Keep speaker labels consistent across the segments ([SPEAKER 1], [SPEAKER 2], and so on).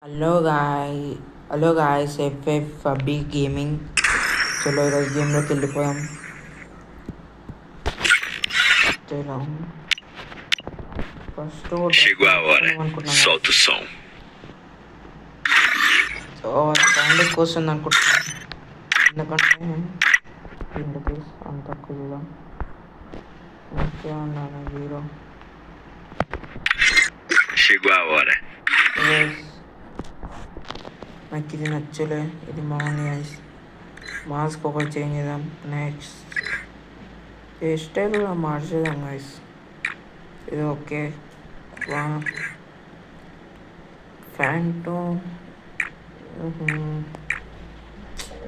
[SPEAKER 1] Hello गाय hello guys F अभी gaming चलो ఈరోజు గేమ్లోకి వెళ్ళిపోయాం. చలో ఫస్ట్
[SPEAKER 2] Chegou a hora.
[SPEAKER 1] అనుకుంటున్నాం
[SPEAKER 2] Solta o som.
[SPEAKER 1] So sound ఎక్కువ వస్తుంది అనుకుంటున్నాం ఎందుకంటే ఎందుకు అంత తక్కువ చూద్దాం. ఓకే అన్నాను జీరో.
[SPEAKER 2] Chegou a hora.
[SPEAKER 1] నాకు ఇది నచ్చలే, ఇది బాగుంది గైస్. మాస్క్ ఒకటి చేంజ్ చేద్దాం. నెక్స్ట్ హెయిర్ స్టైల్ కూడా మార్చేద్దాం గైస్. ఇది ఓకే. ఫ్యాంటు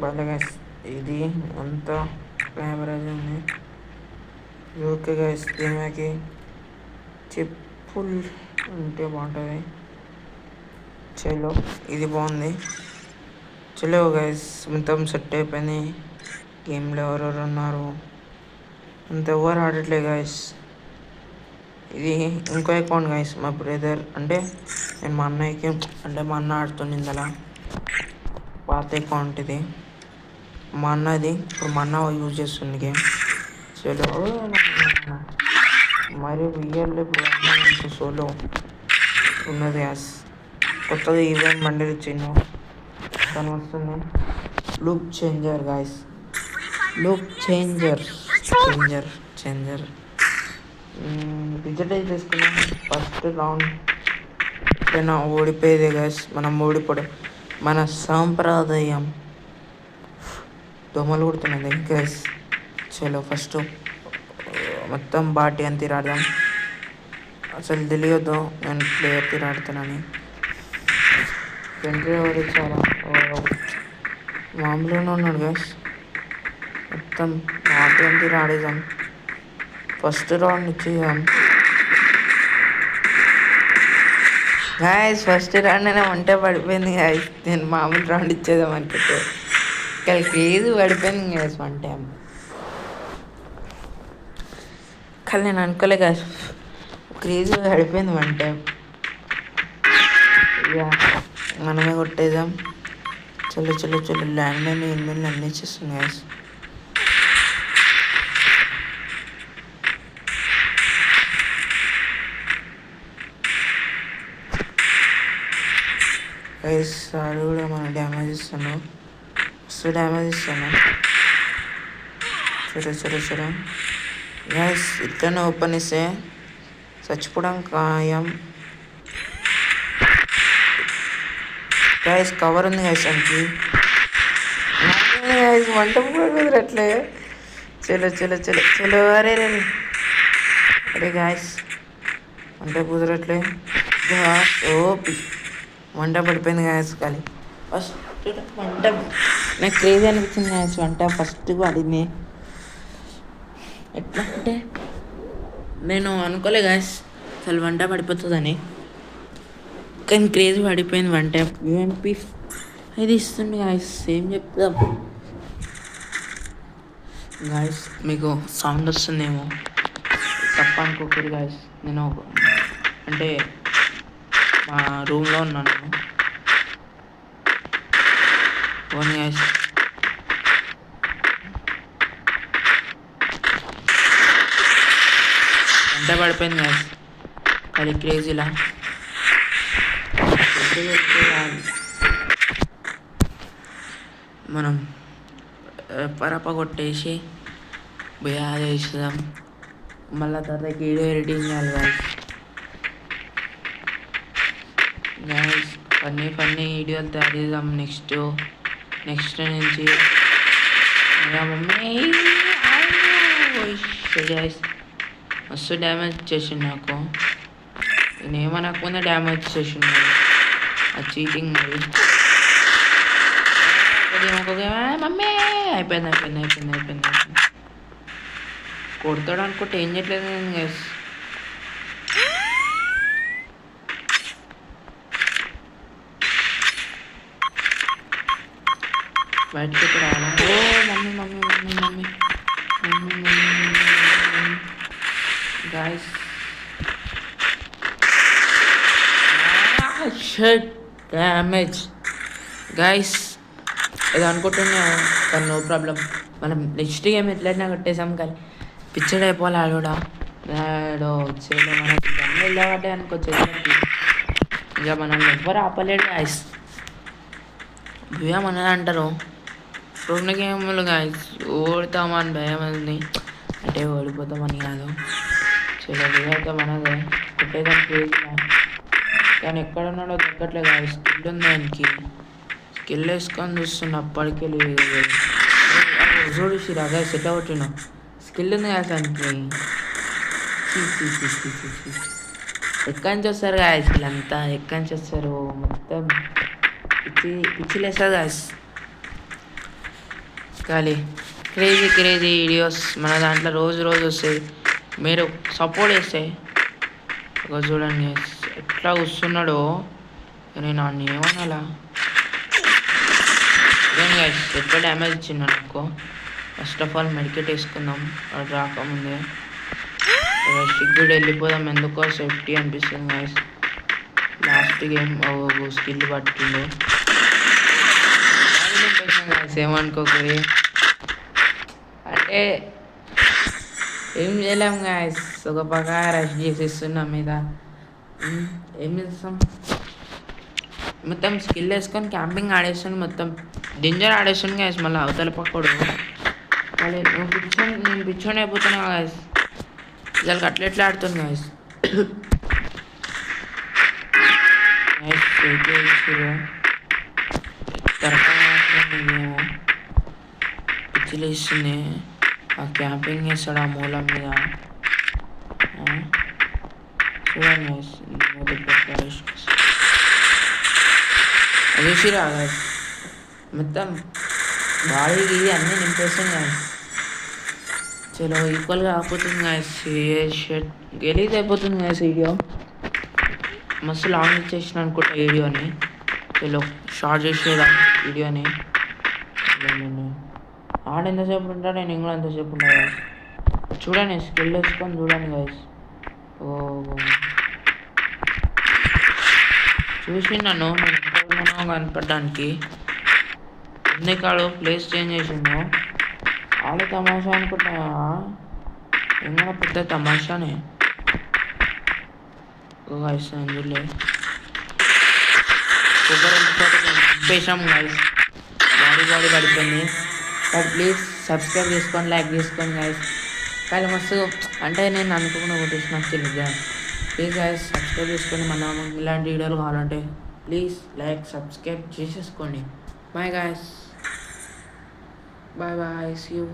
[SPEAKER 1] బాగా గైస్, ఇది అంతా యావరేజ్ ఉంది. ఇది ఓకే గైస్. దీనికి చెప్పులు ఉంటే బాగుంటుంది. చలో ఇది బాగుంది. చలో గైస్ మొత్తం సెట్ అయిపోయింది. గేమ్లో ఎవరెవరు ఉన్నారు అంత ఎవరు ఆడట్లేదు గైస్. ఇది ఇంకో అకౌంట్ గైస్, మా బ్రదర్ అంటే నేను మా అన్నయ్యకి అంటే మా అన్న ఆడుతుండింది అలా. పాత అకౌంట్ ఇది మా అన్నది. ఇప్పుడు మా అన్న యూజ్ చేస్తుంది గేమ్. చలో మరి రియల్ ఇప్పుడు అన్న సోలో ఉన్నది గ్యాస్. కొత్తగా ఈవెంట్ బండిల్ ఇచ్చిండు, తను వస్తుంది. Loop changer guys, loop changer changer digitise చేసుకున్నాం. ఫస్ట్ రౌండ్ ఎప్పుడైనా ఓడిపోయేదే గాయస్, మనం ఓడిపోవడం మన సాంప్రదాయం. దోమలు కొడుతున్నది గాయస్. చలో ఫస్ట్ మొత్తం బాటి అని తిరాడదాం. అసలు తెలియదు నేను ప్లేయర్ తిరాడుతానని. ఫ్రెండ్ ఎవరు చాలా మామూలుగానే ఉన్నాడు గాయస్. మొత్తం బాటి అని తిరాడేద్దాం. ఫస్ట్ రౌండ్ ఇచ్చేద్దాం గాయస్. ఫస్ట్ రౌండ్ అయినా వంట పడిపోయింది గాయస్. నేను మామూలు రౌండ్ ఇచ్చేద్దాం అనుకుంటే ఇక్కడ క్రేజ్ పడిపోయింది గాయస్. వన్ టైం కానీ నేను అనుకోలే గాయస్, క్రేజ్ పడిపోయింది వన్ టైం. ఇక మనమే కొట్టేద్దాం. చలో చలో చలో ల్యాండ్ మైన్ ఇన్మైన్ అన్నీ ఇచ్చేస్తుంది గాయస్. గైస్ సార్ కూడా మన డ్యామేజ్ ఇస్తాను, మస్తు డ్యామేజ్ ఇస్తాను. చలో చలో చలో గైస్, ఇట్లనే ఓపెన్ ఇస్తే చచ్చిపోవడం ఖాయం గైస్. కవర్ ఉంది గైస్ దానికి. గైస్ వంట కూడా కుదరట్లే. చలో చలో చలో చలో అరే రే అరే గాయస్, వంట కుదరట్లే. ఓపి వంట పడిపోయింది గాయస్. కానీ ఫస్ట్ వంట నాకు క్రేజీ అనిపించింది గాయస్. వంట ఫస్ట్ పడింది. ఎట్లా అంటే నేను అనుకోలే గాయస్ అసలు వంట పడిపోతుందని, కానీ క్రేజీ పడిపోయింది వన్ టైం. యూఎన్పి ఇది ఇస్తుంది గాయస్. ఏం చెప్తాం గాయస్, మీకు సౌండ్ వస్తుందేమో తప్ప అనుకోకూడదు గాయస్. నేను అంటే మా రూమ్లో ఉన్నాను. ఓన్ గాయస్ వంట పడిపోయింది గాయస్. అది క్రేజీలా మనం పరప కొట్టేసి బియా చేసాం. మళ్ళీ తర్వాత వీడియో ఎడిటింగ్ చేయాలి గాయస్. గాయస్ ఫన్నీ ఫన్నీ వీడియోలు తయారు చేద్దాం నెక్స్ట్ నుంచి. మమ్మీ గాయస్ మస్తు డ్యామేజ్ చేసిండు నాకు. నేను ఏమనకపోయినా డ్యామేజ్ చేసిండు. ఆ చీటింగ్ మరి. మమ్మీ అయిపోయింది. కొడతాడు అనుకుంటే ఏం చేయట్లేదు నేను గైస్. బయటకి ఎక్కడ రావాలా? Oh mummy guys. Shot damage guys. ఇది అనుకుంటున్నా కానీ నో ప్రాబ్లం. మనం నెక్స్ట్ గేమ్ ఎట్లయినా కొట్టేసాం కానీ పిచ్చర్ అయిపోవాలి ఆడు కూడా. ఆడో వచ్చేలో మనకి గన్ను వెళ్ళబట్టే అనుకోవచ్చు. ఇక మనం ఎవ్వరు ఆపలేడు గాయస్. భయం అనేది అంటారు 2 గేములు గాయస్. ఓడతామని భయం ఉంది అంటే ఓడిపోతామని కాదు. చలో అయితే మనదే కొట్టేదాన్ని క్రేజీగా. కానీ ఎక్కడున్నాడో తగ్గట్లే గాయస్. స్కిల్ ఉంది ఆయనకి. స్కిల్ వేసుకొని చూస్తున్నా అప్పటికే చూసిరా గాయస్ ఎట్లా కొట్టినా. స్కిల్ ఉంది గాయస్ ఆయనకి. ఎక్కడి నుంచి వస్తారు గాయస్ వీళ్ళంతా? ఎక్కడి నుంచి వస్తారు? మొత్తం పిచ్చిలేస్తారు గాయస్. కానీ క్రేజీ వీడియోస్ మన దాంట్లో రోజు వస్తాయి. మీరు సపోర్ట్ చేస్తే ఒక చూడండి guys, ఎట్లా వస్తున్నాడో. నేను అన్ని ఏమనాలా గాయస్. ఎట్లా డ్యామేజ్ ఇచ్చిండు నాకు. ఫస్ట్ ఆఫ్ ఆల్ మెడికేట్ వేసుకుందాం వాడు రాకముందే. రెస్ట్కి కూడా వెళ్ళిపోదాం, ఎందుకో సేఫ్టీ అనిపిస్తుంది గాయస్. లాస్ట్ గేమ్ స్కిల్ పట్టిండు గాయస్, ఏమనుకోకరి. అంటే ఏం చేయలేం గాయస్. ఒక పక్క రష్ చేసేస్తున్నాం మీద. ఏం చేస్తాం? మొత్తం స్కిల్ వేసుకొని క్యాంపింగ్ ఆడేస్తాను. మొత్తం డేంజర్ ఆడేస్తాను గాయస్. మళ్ళీ అవతల పక్కడు నేను పిచ్చోని అయిపోతున్నా గాయస్. ఇవాళకి ఎట్లా ఆడుతుంది గాయస్. పిచ్చిలు ఇస్తుంది. ఆ క్యాంపింగ్ వేస్తాడు ఆ మూలం మీద. చూడండి గాయస్. చూసిరా గాయస్ మొత్తం బాడీకి అన్నీ నింపేస్తుంది గాయస్. చలో ఈక్వల్గా ఆపోతుంది గాయస్. గెలీజ్ అయిపోతుంది గాయస్ వీడియో. మస్తు లాంగ్ ఇచ్చేసిన అనుకుంటా వీడియోని. చలో షార్ట్ చేసేదా వీడియోని. ఆడ ఎంతసేపు ఉంటా నేను కూడా ఎంతసేపు ఉంటా గాయస్. చూడండి స్కిల్ వేసుకొని చూడండి గాయస్. చూసిండాను నేను ఎక్కడున్నానో కనపడడానికి. ఎందుకాడు ప్లేస్ చేంజ్ చేసిండు. ఆడే తమాషా అనుకుంటా. ఏమన్నా పెద్ద తమాషానే గాయస్. అందులో పేసాం గాయస్. బాడీ పడిపోయింది. బట్ ప్లీజ్ సబ్స్క్రైబ్ చేసుకొని లైక్ చేసుకోండి గాయస్. కానీ మస్తు అంటే నేను అనుకోకుండా కొట్టేసి నాకు తెలియదు. ప్లీజ్ గాయస్ సబ్స్క్రైబ్ చేసుకోండి. మనం ఇలాంటి వీడియోలు కావాలంటే ప్లీజ్ లైక్ సబ్స్క్రైబ్ చేసేసుకోండి. Bye guys. Bye see you.